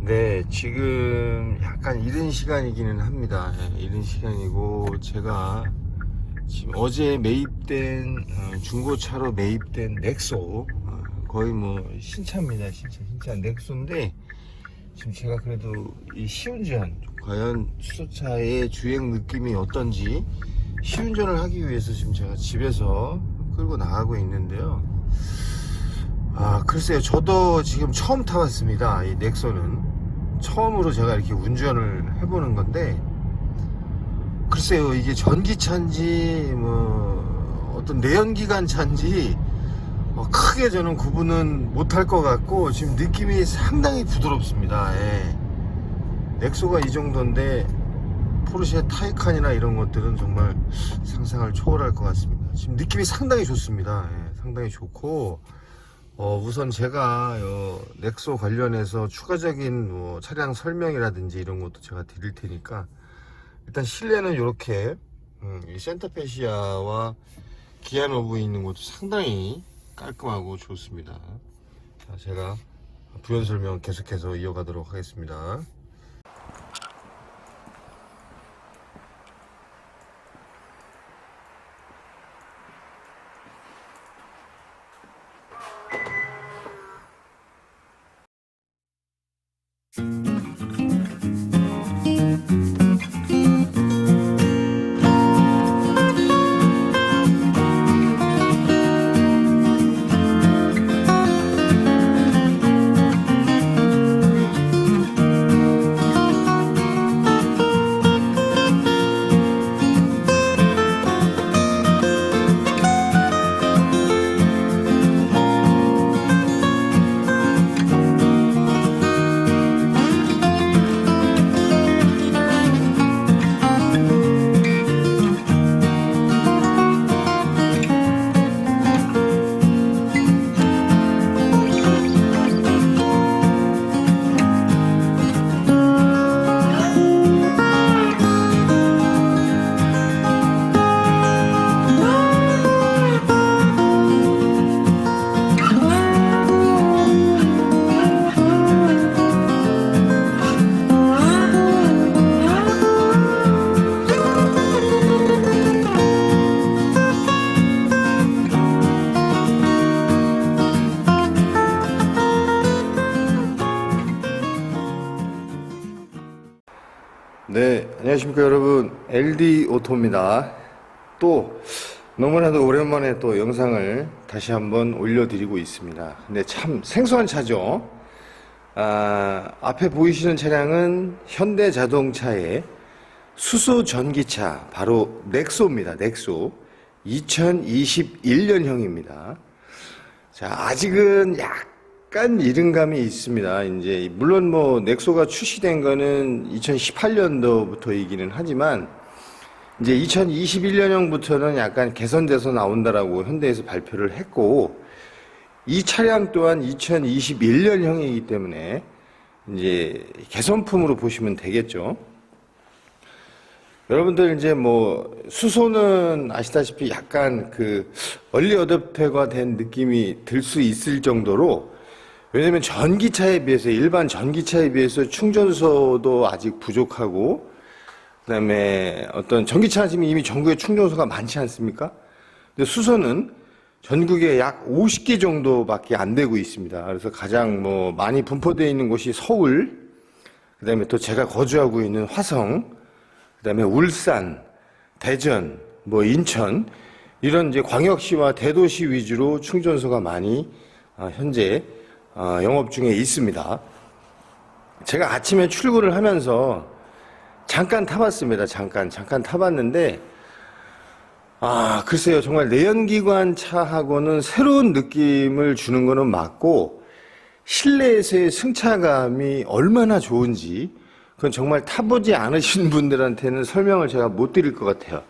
네, 지금 약간 이른 시간이기는 합니다. 예, 이른 시간이고, 제가 지금 어제 매입된, 중고차로 매입된 넥소, 거의 뭐, 신차입니다. 신차 넥소인데, 지금 제가 그래도 이 시운전, 과연 수소차의 주행 느낌이 어떤지, 시운전을 하기 위해서 지금 제가 집에서 끌고 나가고 있는데요. 글쎄요. 저도 지금 처음 타봤습니다. 이 넥소는. 처음으로 제가 이렇게 운전을 해보는 건데, 글쎄요. 이게 전기차인지, 어떤 내연기관 차인지, 크게 저는 구분은 못할 것 같고, 지금 느낌이 상당히 부드럽습니다. 예. 넥소가 이 정도인데, 포르쉐 타이칸이나 이런 것들은 정말 상상을 초월할 것 같습니다. 지금 느낌이 상당히 좋습니다. 예. 상당히 좋고, 우선 제가 넥소 관련해서 추가적인 차량 설명이라든지 이런 것도 제가 드릴 테니까, 일단 실내는 이렇게 이 센터페시아와 기아노브 있는 것도 상당히 깔끔하고 좋습니다. 자, 제가 부연 설명 계속해서 이어가도록 하겠습니다. 네, 안녕하십니까 여러분. LD 오토입니다. 또 너무나도 오랜만에 또 영상을 다시 한번 올려드리고 있습니다. 근데 참 생소한 차죠. 앞에 보이시는 차량은 현대자동차의 수소 전기차, 바로 넥소입니다. 넥소 2021년형입니다. 자, 아직은 약간 이른감이 있습니다. 이제 물론 넥소가 출시된 거는 2018년도부터이기는 하지만 이제 2021년형부터는 약간 개선돼서 나온다라고 현대에서 발표를 했고, 이 차량 또한 2021년형이기 때문에 이제 개선품으로 보시면 되겠죠. 여러분들 이제 수소는 아시다시피 약간 얼리 어댑터가 된 느낌이 들 수 있을 정도로, 왜냐면 전기차에 비해서, 일반 전기차에 비해서 충전소도 아직 부족하고, 그 다음에 어떤 전기차는 지금 이미 전국에 충전소가 많지 않습니까? 근데 수소는 전국에 약 50개 정도밖에 안 되고 있습니다. 그래서 가장 많이 분포되어 있는 곳이 서울, 그 다음에 또 제가 거주하고 있는 화성, 그 다음에 울산, 대전, 인천, 이런 이제 광역시와 대도시 위주로 충전소가 많이 현재 영업 중에 있습니다. 제가 아침에 출근을 하면서 잠깐 타봤습니다. 잠깐 타봤는데, 글쎄요. 정말 내연기관 차하고는 새로운 느낌을 주는 거는 맞고, 실내에서의 승차감이 얼마나 좋은지, 그건 정말 타보지 않으신 분들한테는 설명을 제가 못 드릴 것 같아요.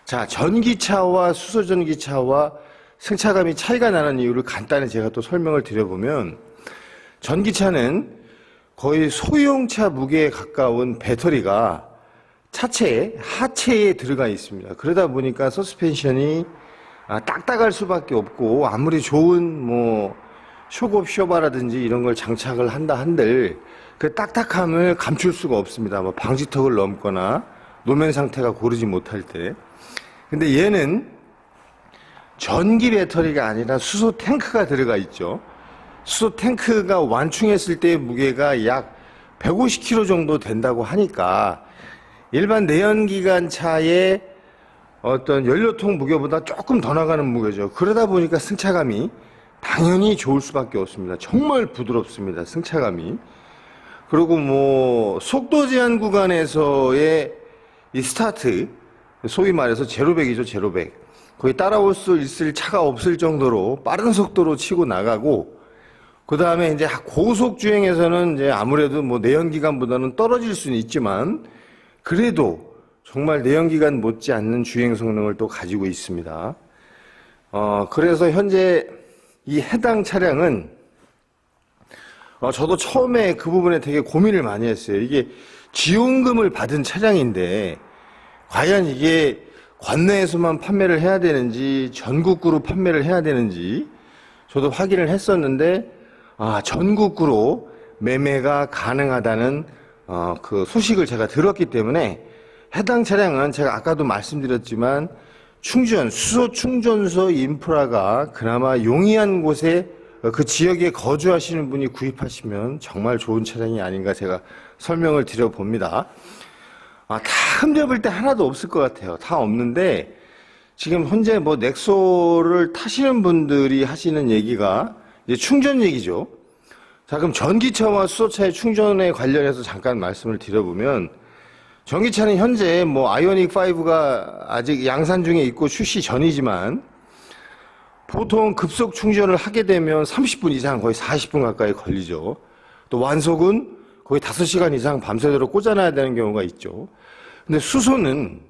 자, 전기차와 수소전기차와 승차감이 차이가 나는 이유를 간단히 제가 또 설명을 드려보면, 전기차는 거의 소형차 무게에 가까운 배터리가 차체에, 하체에 들어가 있습니다. 그러다 보니까 서스펜션이 딱딱할 수밖에 없고, 아무리 좋은 쇼업 쇼바라든지 이런 걸 장착을 한다 한들 그 딱딱함을 감출 수가 없습니다. 뭐 방지턱을 넘거나 노면 상태가 고르지 못할 때. 근데 얘는 전기 배터리가 아니라 수소 탱크가 들어가 있죠. 수소 탱크가 완충했을 때의 무게가 약 150kg 정도 된다고 하니까 일반 내연기관 차의 어떤 연료통 무게보다 조금 더 나가는 무게죠. 그러다 보니까 승차감이 당연히 좋을 수밖에 없습니다. 정말 부드럽습니다. 승차감이. 그리고 뭐 속도 제한 구간에서의 이 스타트, 소위 말해서 제로백이죠. 제로백. 거의 따라올 수 있을 차가 없을 정도로 빠른 속도로 치고 나가고, 그 다음에 이제 고속 주행에서는 이제 아무래도 뭐 내연기관보다는 떨어질 수는 있지만 그래도 정말 내연기관 못지않는 주행 성능을 또 가지고 있습니다. 그래서 현재 이 해당 차량은 저도 처음에 그 부분에 되게 고민을 많이 했어요. 이게 지원금을 받은 차량인데 과연 이게 관내에서만 판매를 해야 되는지 전국구로 판매를 해야 되는지 저도 확인을 했었는데 전국구로 매매가 가능하다는 그 소식을 제가 들었기 때문에 해당 차량은 제가 아까도 말씀드렸지만 수소 충전소 인프라가 그나마 용이한 곳에 그 지역에 거주하시는 분이 구입하시면 정말 좋은 차량이 아닌가 제가 설명을 드려봅니다. 다 흠잡을 때 하나도 없을 것 같아요. 다 없는데 지금 현재 뭐 넥소를 타시는 분들이 하시는 얘기가 이제 충전 얘기죠. 자, 그럼 전기차와 수소차의 충전에 관련해서 잠깐 말씀을 드려보면 전기차는 현재 뭐 아이오닉 5가 아직 양산 중에 있고 출시 전이지만 보통 급속 충전을 하게 되면 30분 이상 거의 40분 가까이 걸리죠. 또 완속은 거의 5시간 이상 밤새도록 꽂아놔야 되는 경우가 있죠. 근데 수소는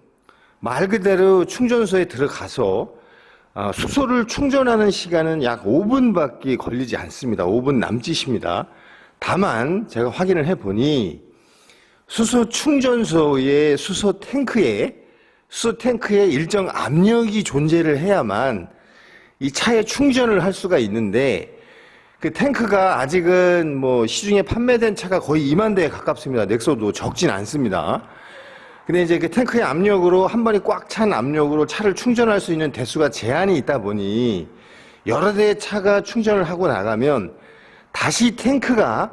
말 그대로 충전소에 들어가서 수소를 충전하는 시간은 약 5분밖에 걸리지 않습니다. 5분 남짓입니다. 다만 제가 확인을 해보니 수소 충전소의 수소 탱크에 일정 압력이 존재를 해야만 이 차에 충전을 할 수가 있는데 그 탱크가 아직은 뭐 시중에 판매된 차가 거의 2만 대에 가깝습니다. 넥소도 적진 않습니다. 근데 이제 그 탱크의 압력으로 한 번에 꽉 찬 압력으로 차를 충전할 수 있는 대수가 제한이 있다 보니 여러 대의 차가 충전을 하고 나가면 다시 탱크가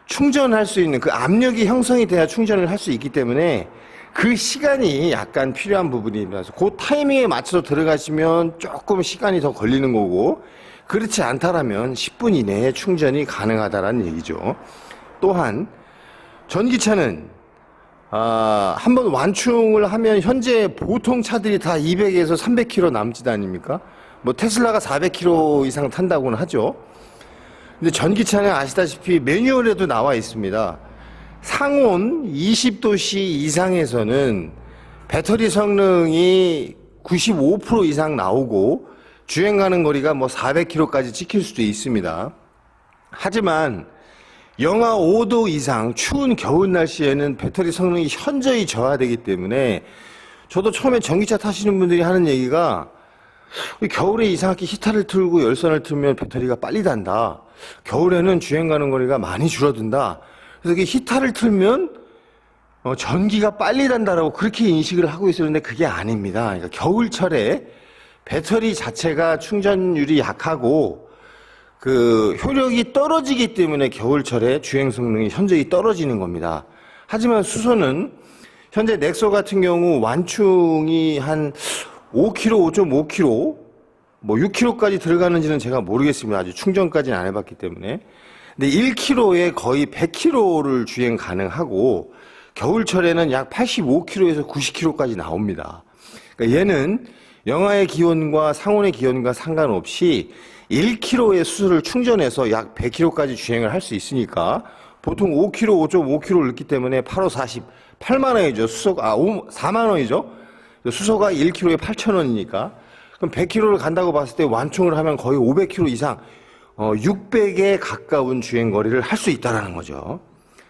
충전할 수 있는 그 압력이 형성이 돼야 충전을 할 수 있기 때문에 그 시간이 약간 필요한 부분입니다. 그래서 그 타이밍에 맞춰서 들어가시면 조금 시간이 더 걸리는 거고 그렇지 않다라면 10분 이내에 충전이 가능하다는 얘기죠. 또한 전기차는 한번 완충을 하면 현재 보통 차들이 다 200에서 300km 남짓 아닙니까? 뭐 테슬라가 400km 이상 탄다고는 하죠. 근데 전기차는 아시다시피 매뉴얼에도 나와 있습니다. 상온 20도씨 이상에서는 배터리 성능이 95% 이상 나오고 주행 가는 거리가 뭐 400km까지 찍힐 수도 있습니다. 하지만 영하 5도 이상 추운 겨울 날씨에는 배터리 성능이 현저히 저하되기 때문에 저도 처음에 전기차 타시는 분들이 하는 얘기가 겨울에 이상하게 히터를 틀고 열선을 틀면 배터리가 빨리 단다. 겨울에는 주행 가는 거리가 많이 줄어든다. 그래서 히터를 틀면 전기가 빨리 단다라고 그렇게 인식을 하고 있었는데 그게 아닙니다. 그러니까 겨울철에 배터리 자체가 충전율이 약하고 그 효력이 떨어지기 때문에 겨울철에 주행 성능이 현저히 떨어지는 겁니다. 하지만 수소는 현재 넥소 같은 경우 완충이 한 5km, 5.5km, 뭐 6km까지 들어가는지는 제가 모르겠습니다. 아직 충전까지는 안 해봤기 때문에. 근데 1km에 거의 100km를 주행 가능하고 겨울철에는 약 85km에서 90km까지 나옵니다. 그러니까 얘는 영하의 기온과 상온의 기온과 상관없이 1km의 수소를 충전해서 약 100km까지 주행을 할 수 있으니까 보통 5km, 5.5km를 넣기 때문에 8, 5, 40, 8만 원이죠. 수소가 4만 원이죠. 수소가 1km에 8,000원이니까 그럼 100km를 간다고 봤을 때 완충을 하면 거의 500km 이상 600에 가까운 주행거리를 할 수 있다는 거죠.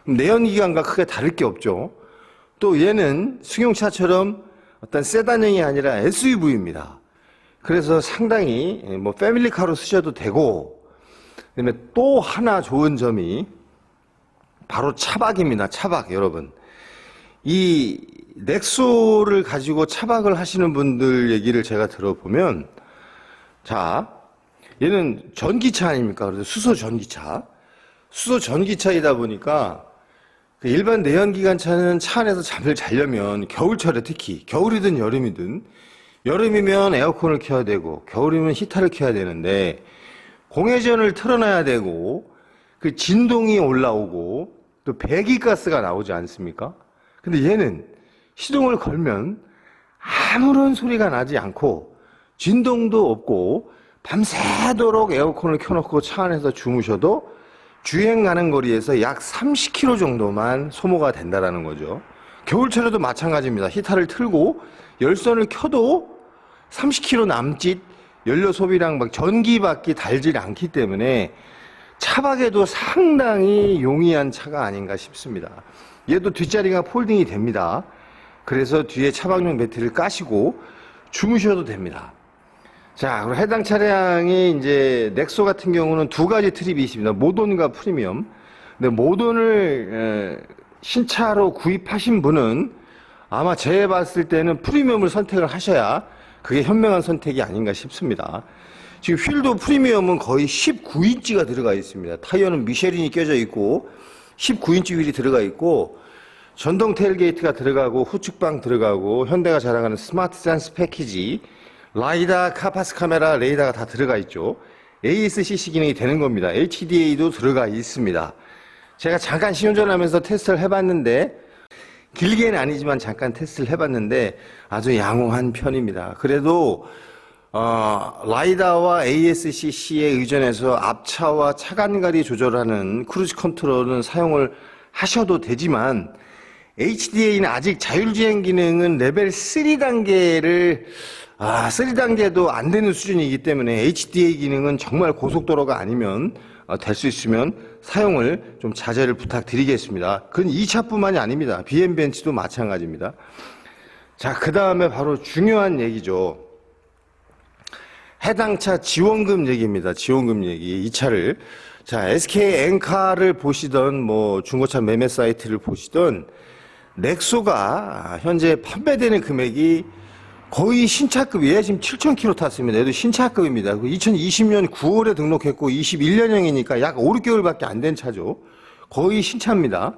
내연기관과 크게 다를 게 없죠. 또 얘는 승용차처럼 어떤 세단형이 아니라 SUV입니다. 그래서 상당히 뭐 패밀리카로 쓰셔도 되고 그다음에 또 하나 좋은 점이 바로 차박입니다. 차박, 여러분. 이 넥소를 가지고 차박을 하시는 분들 얘기를 제가 들어보면, 자, 얘는 전기차 아닙니까? 그래서 수소 전기차. 수소 전기차이다 보니까 그 일반 내연기관차는 차 안에서 잠을 자려면 겨울철에 특히 겨울이든 여름이든 여름이면 에어컨을 켜야 되고 겨울이면 히터를 켜야 되는데 공회전을 틀어놔야 되고 그 진동이 올라오고 또 배기가스가 나오지 않습니까? 근데 얘는 시동을 걸면 아무런 소리가 나지 않고 진동도 없고 밤새도록 에어컨을 켜놓고 차 안에서 주무셔도 주행 가는 거리에서 약 30km 정도만 소모가 된다라는 거죠. 겨울철에도 마찬가지입니다. 히터를 틀고 열선을 켜도 30km 남짓 연료 소비량 막 전기밖에 달질 않기 때문에 차박에도 상당히 용이한 차가 아닌가 싶습니다. 얘도 뒷자리가 폴딩이 됩니다. 그래서 뒤에 차박용 배터리를 까시고 주무셔도 됩니다. 자, 그리고 해당 차량이 이제 넥소 같은 경우는 두 가지 트립이 있습니다. 모던과 프리미엄. 근데 모던을 신차로 구입하신 분은 아마 제가 봤을 때는 프리미엄을 선택을 하셔야 그게 현명한 선택이 아닌가 싶습니다. 지금 휠도 프리미엄은 거의 19인치가 들어가 있습니다. 타이어는 미쉐린이 껴져 있고 19인치 휠이 들어가 있고 전동 테일게이트가 들어가고 후측방 들어가고 현대가 자랑하는 스마트 센스 패키지 라이다, 카파스 카메라, 레이더가 다 들어가 있죠. ASCC 기능이 되는 겁니다. HDA도 들어가 있습니다. 제가 잠깐 시운전하면서 테스트를 해봤는데 길게는 아니지만 잠깐 테스트를 해봤는데 아주 양호한 편입니다. 그래도 라이다와 ASCC에 의존해서 앞차와 차간거리 조절하는 크루즈 컨트롤은 사용을 하셔도 되지만 HDA는 아직 자율주행 기능은 레벨 3단계를 3단계도 안 되는 수준이기 때문에 HDA 기능은 정말 고속도로가 아니면 될 수 있으면 사용을 좀 자제를 부탁드리겠습니다. 그건 2차뿐만이 아닙니다. BM벤츠도 마찬가지입니다. 자, 그 다음에 바로 중요한 얘기죠. 해당 차 지원금 얘기입니다. 지원금 얘기. 이 차를 자, SK 엔카를 보시던 뭐 중고차 매매 사이트를 보시던 넥소가 현재 판매되는 금액이 거의 신차급이에요. 지금 7,000km 탔습니다. 얘도 신차급입니다. 2020년 9월에 등록했고 21년형이니까 약 5, 6개월밖에 안 된 차죠. 거의 신차입니다.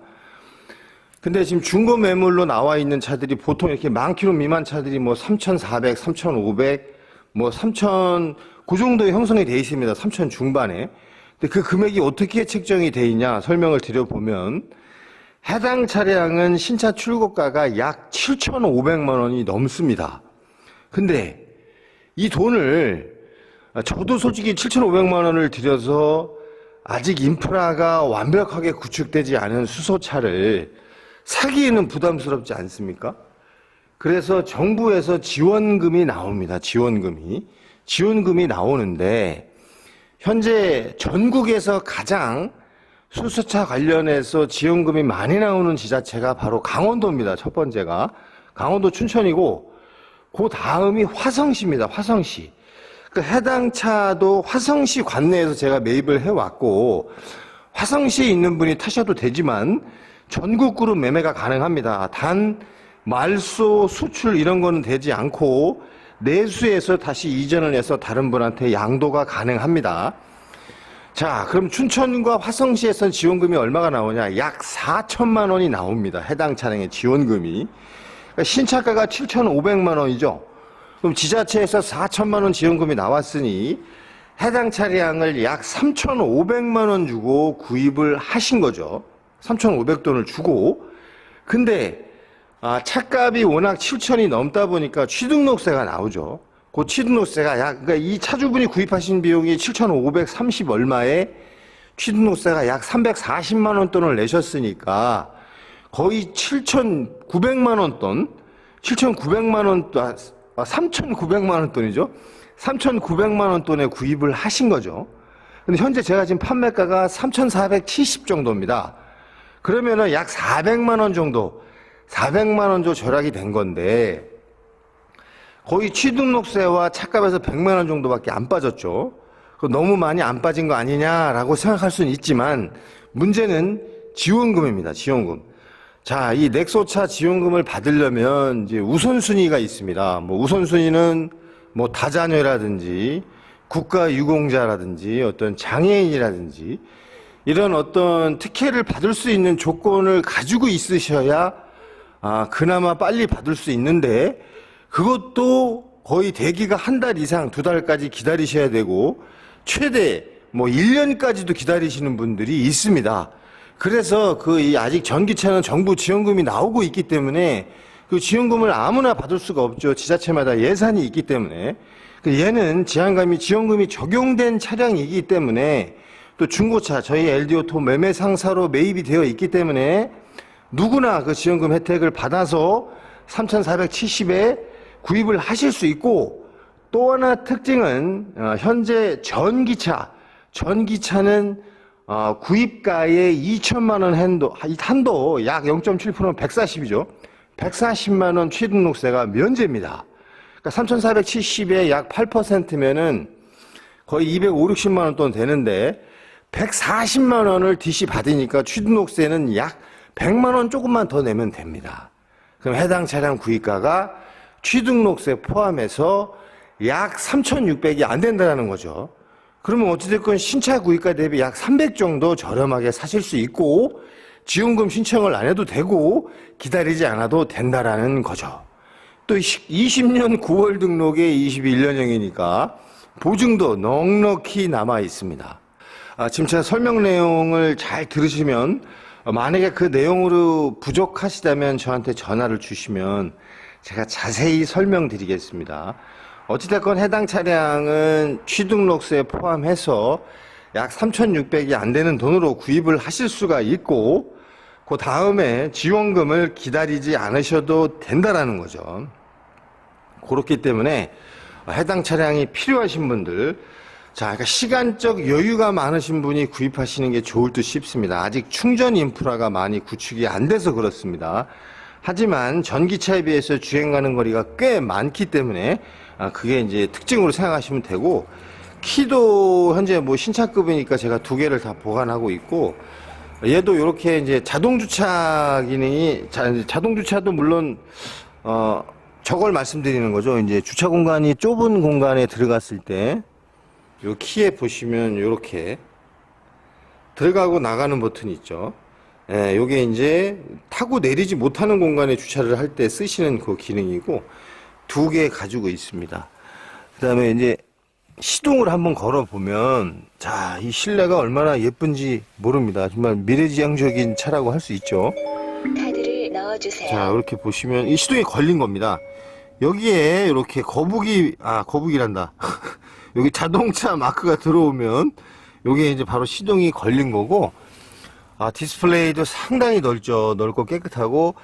근데 지금 중고 매물로 나와 있는 차들이 보통 이렇게 10,000km 미만 차들이 뭐 3,400, 3,500, 뭐 3,000, 그 정도의 형성이 되어 있습니다. 3,000 중반에. 근데 그 금액이 어떻게 책정이 되어 있냐 설명을 드려보면 해당 차량은 신차 출고가가 약 7,500만 원이 넘습니다. 근데 이 돈을 저도 솔직히 7,500만 원을 들여서 아직 인프라가 완벽하게 구축되지 않은 수소차를 사기에는 부담스럽지 않습니까? 그래서 정부에서 지원금이 나옵니다. 지원금이 나오는데 현재 전국에서 가장 수소차 관련해서 지원금이 많이 나오는 지자체가 바로 강원도입니다. 첫 번째가 강원도 춘천이고 그 다음이 화성시입니다. 화성시. 그 해당 차도 화성시 관내에서 제가 매입을 해왔고 화성시에 있는 분이 타셔도 되지만 전국으로 매매가 가능합니다. 단 말소 수출 이런 거는 되지 않고 내수해서 다시 이전을 해서 다른 분한테 양도가 가능합니다. 자, 그럼 춘천과 화성시에선 지원금이 얼마가 나오냐? 약 4천만 원이 나옵니다. 해당 차량의 지원금이. 그러니까 신차가가 7,500만 원이죠. 그럼 지자체에서 4천만 원 지원금이 나왔으니 해당 차량을 약 3,500만 원 주고 구입을 하신 거죠. 3,500돈을 주고. 근데 차값이 워낙 7천이 넘다 보니까 취등록세가 나오죠. 그 취등록세가 그러니까 이 차주분이 구입하신 비용이 7,530 얼마에 취등록세가 약 340만 원 돈을 내셨으니까 거의 7,900만 원 돈, 7,900만 원, 3,900만 원 돈이죠. 3,900만 원 돈에 구입을 하신 거죠. 근데 현재 제가 지금 판매가가 3,470 정도입니다. 그러면은 약 400만 원 정도, 400만 원 정도 절약이 된 건데 거의 취등록세와 차값에서 100만 원 정도밖에 안 빠졌죠. 너무 많이 안 빠진 거 아니냐라고 생각할 수는 있지만 문제는 지원금입니다. 지원금. 자, 이 넥소차 지원금을 받으려면 이제 우선순위가 있습니다. 뭐 우선순위는 뭐 다자녀라든지 국가유공자라든지 어떤 장애인이라든지 이런 어떤 특혜를 받을 수 있는 조건을 가지고 있으셔야 그나마 빨리 받을 수 있는데 그것도 거의 대기가 한 달 이상 2달까지 기다리셔야 되고 최대 뭐 1년까지도 기다리시는 분들이 있습니다. 그래서 아직 전기차는 정부 지원금이 나오고 있기 때문에 그 지원금을 아무나 받을 수가 없죠. 지자체마다 예산이 있기 때문에. 얘는 지원금이 적용된 차량이기 때문에 또 중고차 저희 LD오토 매매 상사로 매입이 되어 있기 때문에 누구나 그 지원금 혜택을 받아서 3,470에 구입을 하실 수 있고 또 하나 특징은 현재 전기차는 구입가의 2천만 원 한도 약 0.7%는 140이죠. 140만 원 취등록세가 면제입니다. 그러니까 3,470에 약 8%면은 거의 250, 60만 원 돈 되는데 140만 원을 DC 받으니까 취등록세는 약 100만 원 조금만 더 내면 됩니다. 그럼 해당 차량 구입가가 취등록세 포함해서 약 3,600이 안 된다는 거죠. 그러면 어찌됐건 신차 구입가 대비 약 300 정도 저렴하게 사실 수 있고 지원금 신청을 안 해도 되고 기다리지 않아도 된다라는 거죠. 또 20년 9월 등록에 21년형이니까 보증도 넉넉히 남아 있습니다. 지금 제가 설명 내용을 잘 들으시면 만약에 그 내용으로 부족하시다면 저한테 전화를 주시면 제가 자세히 설명드리겠습니다. 어찌됐건 해당 차량은 취등록세 포함해서 약 3,600이 안 되는 돈으로 구입을 하실 수가 있고 그 다음에 지원금을 기다리지 않으셔도 된다라는 거죠. 그렇기 때문에 해당 차량이 필요하신 분들 그러니까 시간적 여유가 많으신 분이 구입하시는 게 좋을 듯 싶습니다. 아직 충전 인프라가 많이 구축이 안 돼서 그렇습니다. 하지만 전기차에 비해서 주행 가는 거리가 꽤 많기 때문에 그게 이제 특징으로 생각하시면 되고 키도 현재 뭐 신차급이니까 제가 2개를 다 보관하고 있고 얘도 이렇게 이제 자동 주차 기능이 자동 주차도 물론 저걸 말씀드리는 거죠. 이제 주차 공간이 좁은 공간에 들어갔을 때 요 키에 보시면 이렇게 들어가고 나가는 버튼이 있죠. 예, 요게 이제 타고 내리지 못하는 공간에 주차를 할 때 쓰시는 그 기능이고 2개 가지고 있습니다. 그 다음에 이제 시동을 한번 걸어 보면 자, 이 실내가 얼마나 예쁜지 모릅니다. 정말 미래지향적인 차라고 할 수 있죠. 카드를 넣어주세요. 자, 이렇게 보시면 이 시동이 걸린 겁니다. 여기에 이렇게 거북이란다. 여기 자동차 마크가 들어오면 요게 이제 바로 시동이 걸린 거고 디스플레이도 상당히 넓고 깨끗하고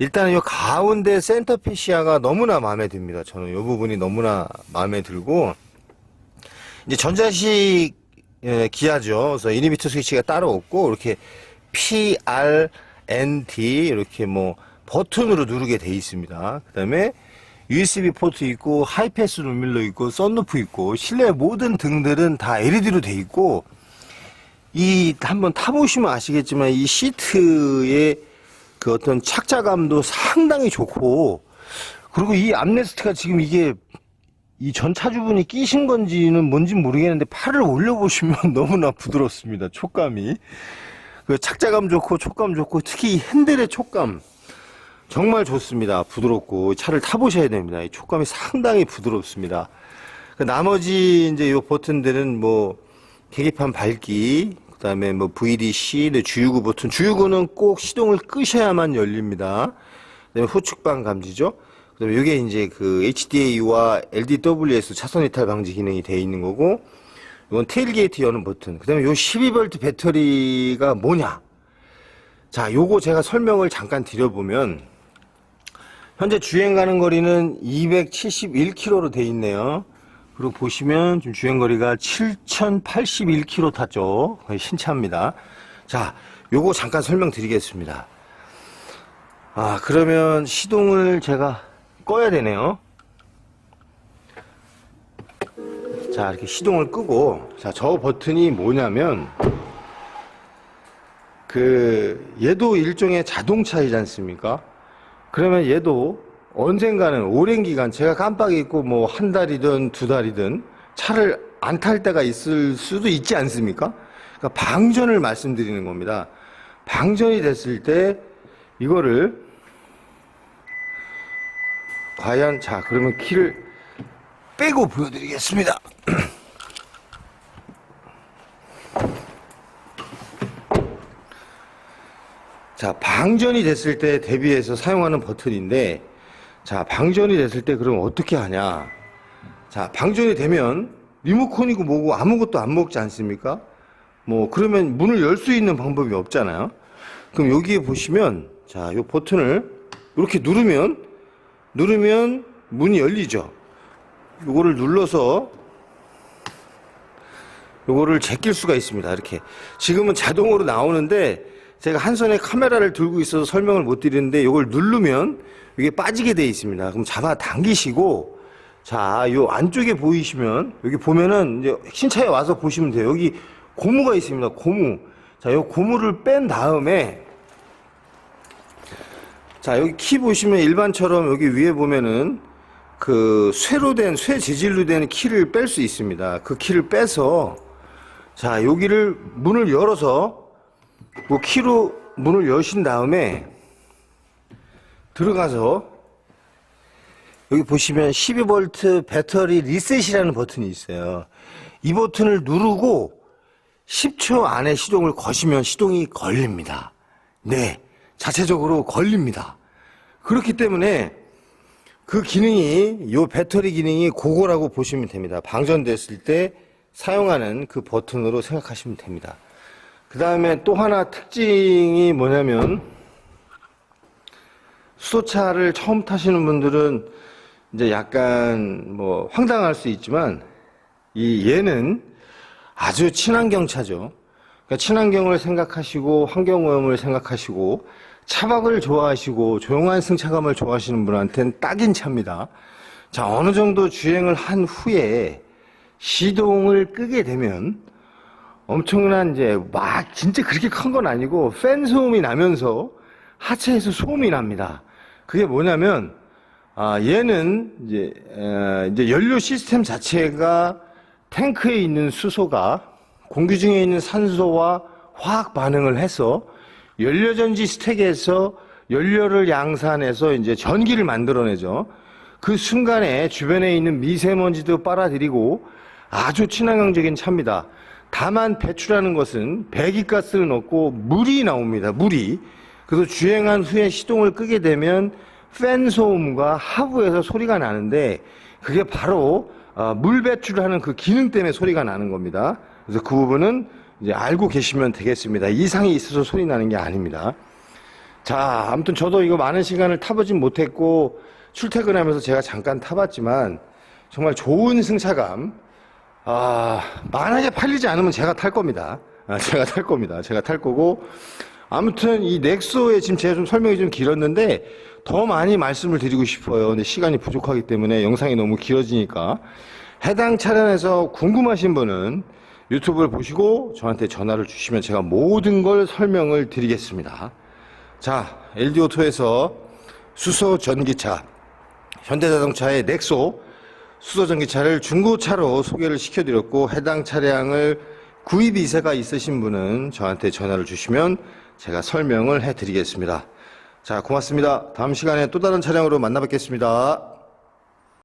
일단은 이 가운데 센터 페시아가 너무나 마음에 듭니다. 저는 이 부분이 너무나 마음에 들고 이제 전자식 기아죠. 그래서 이니비터 스위치가 따로 없고 이렇게 PRNT 이렇게 뭐 버튼으로 누르게 돼 있습니다. 그다음에 USB 포트 있고 하이패스 루밀러 있고 썬루프 있고 실내 모든 등들은 다 LED로 돼 있고 한번 타보시면 아시겠지만 이 시트의 그 어떤 착자감도 상당히 좋고 그리고 이 암레스트가 지금 이게 이 전 차주분이 끼신 건지는 뭔지 모르겠는데 팔을 올려보시면 너무나 부드럽습니다. 촉감이 그 착자감 좋고 촉감 좋고 특히 이 핸들의 촉감 정말 좋습니다. 부드럽고 차를 타보셔야 됩니다. 이 촉감이 상당히 부드럽습니다. 그 나머지 이제 요 버튼들은 뭐 계기판 밝기, 그 다음에 뭐 VDC, 주유구 버튼. 주유구는 꼭 시동을 끄셔야만 열립니다. 그다음에 후측방 감지죠. 그다음에 이게 이제 그 HDA와 LDWS 차선 이탈 방지 기능이 되어 있는 거고, 이건 테일게이트 여는 버튼. 그다음에 요 12V 배터리가 뭐냐? 자, 요거 제가 설명을 잠깐 드려보면. 현재 주행 가는 거리는 271km로 돼 있네요. 그리고 보시면 지금 주행거리가 7,081km 탔죠. 거의 신차입니다. 자, 요거 잠깐 설명드리겠습니다. 그러면 시동을 제가 꺼야 되네요. 자, 이렇게 시동을 끄고, 자, 저 버튼이 뭐냐면, 얘도 일종의 자동차이지 않습니까? 그러면 얘도 언젠가는 오랜 기간, 제가 깜빡 잊고 뭐 한 달이든 두 달이든 차를 안 탈 때가 있을 수도 있지 않습니까? 그러니까 방전을 말씀드리는 겁니다. 방전이 됐을 때, 이거를, 과연, 자, 그러면 키를 빼고 보여드리겠습니다. 자, 방전이 됐을 때 대비해서 사용하는 버튼인데, 자, 방전이 됐을 때 그럼 어떻게 하냐? 자, 방전이 되면 리모컨이고 뭐고 아무것도 안 먹지 않습니까? 뭐, 그러면 문을 열 수 있는 방법이 없잖아요? 그럼 여기에 보시면, 자, 요 버튼을 이렇게 누르면 문이 열리죠? 요거를 눌러서 요거를 제낄 수가 있습니다. 이렇게. 지금은 자동으로 나오는데, 제가 한 손에 카메라를 들고 있어서 설명을 못 드리는데 이걸 누르면 이게 빠지게 되어 있습니다. 그럼 잡아 당기시고, 자, 요 안쪽에 보이시면, 여기 보면은 이제 신차에 와서 보시면 돼요. 여기 고무가 있습니다. 고무. 자, 요 고무를 뺀 다음에, 자, 여기 키 보시면 일반처럼 여기 위에 보면은 쇠 재질로 된 키를 뺄 수 있습니다. 그 키를 빼서, 자, 여기를 문을 열어서 그 키로 문을 여신 다음에 들어가서 여기 보시면 12V 배터리 리셋이라는 버튼이 있어요. 이 버튼을 누르고 10초 안에 시동을 거시면 시동이 걸립니다. 네, 자체적으로 걸립니다. 그렇기 때문에 그 기능이, 요 배터리 기능이 그거라고 보시면 됩니다. 방전됐을 때 사용하는 그 버튼으로 생각하시면 됩니다. 그 다음에 또 하나 특징이 뭐냐면, 수소차를 처음 타시는 분들은 이제 약간 뭐 황당할 수 있지만, 얘는 아주 친환경 차죠. 그러니까 친환경을 생각하시고, 환경오염을 생각하시고, 차박을 좋아하시고, 조용한 승차감을 좋아하시는 분한테는 딱인 차입니다. 자, 어느 정도 주행을 한 후에 시동을 끄게 되면, 엄청난 진짜 그렇게 큰 건 아니고 팬 소음이 나면서 하체에서 소음이 납니다. 그게 뭐냐면, 얘는 이제 연료 시스템 자체가 탱크에 있는 수소가 공기 중에 있는 산소와 화학 반응을 해서 연료전지 스택에서 연료를 양산해서 이제 전기를 만들어내죠. 그 순간에 주변에 있는 미세먼지도 빨아들이고 아주 친환경적인 차입니다. 다만 배출하는 것은 배기가스는 없고 물이 나옵니다. 물이. 그래서 주행한 후에 시동을 끄게 되면 팬 소음과 하부에서 소리가 나는데, 그게 바로 물 배출하는 그 기능 때문에 소리가 나는 겁니다. 그래서 그 부분은 이제 알고 계시면 되겠습니다. 이상이 있어서 소리 나는 게 아닙니다. 자, 아무튼 저도 이거 많은 시간을 타보진 못했고 출퇴근하면서 제가 잠깐 타봤지만 정말 좋은 승차감. 만약에 팔리지 않으면 제가 탈 겁니다. 제가 탈 거고. 아무튼 이 넥소에 지금 제가 좀 설명이 좀 길었는데 더 많이 말씀을 드리고 싶어요. 근데 시간이 부족하기 때문에 영상이 너무 길어지니까. 해당 차량에서 궁금하신 분은 유튜브를 보시고 저한테 전화를 주시면 제가 모든 걸 설명을 드리겠습니다. 자, LD오토에서 수소 전기차, 현대자동차의 넥소 수소전기차를 중고차로 소개를 시켜드렸고, 해당 차량을 구입 이세가 있으신 분은 저한테 전화를 주시면 제가 설명을 해드리겠습니다. 자, 고맙습니다. 다음 시간에 또 다른 차량으로 만나 뵙겠습니다.